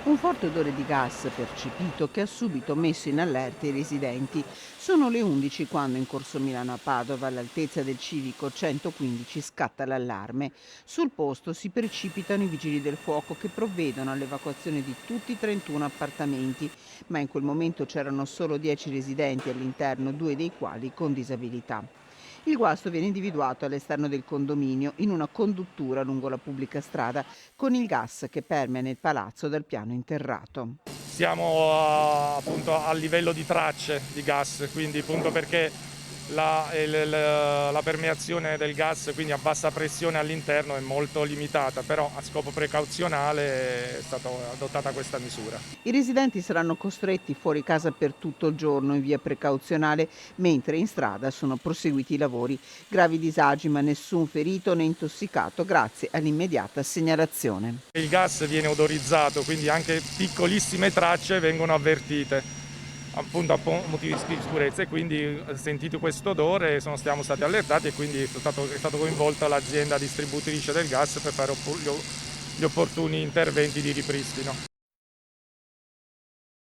Un forte odore di gas percepito che ha subito messo in allerta i residenti. Sono le 11 quando in corso Milano a Padova, all'altezza del civico 115, scatta l'allarme. Sul posto si precipitano i vigili del fuoco che provvedono all'evacuazione di tutti i 31 appartamenti, ma in quel momento c'erano solo 10 residenti all'interno, 2 dei quali con disabilità. Il guasto viene individuato all'esterno del condominio, in una conduttura lungo la pubblica strada, con il gas che permea nel palazzo dal piano interrato. Siamo appunto a livello di tracce di gas, quindi appunto perché la permeazione del gas, quindi a bassa pressione all'interno, è molto limitata, però a scopo precauzionale è stata adottata questa misura. I residenti saranno costretti fuori casa per tutto il giorno in via precauzionale, mentre in strada sono proseguiti i lavori. Gravi disagi, ma nessun ferito né intossicato grazie all'immediata segnalazione. Il gas viene odorizzato, quindi anche piccolissime tracce vengono avvertite, appunto a motivi di sicurezza, e quindi sentito questo odore siamo stati allertati e quindi è stato coinvolta l'azienda distributrice del gas per fare gli opportuni interventi di ripristino.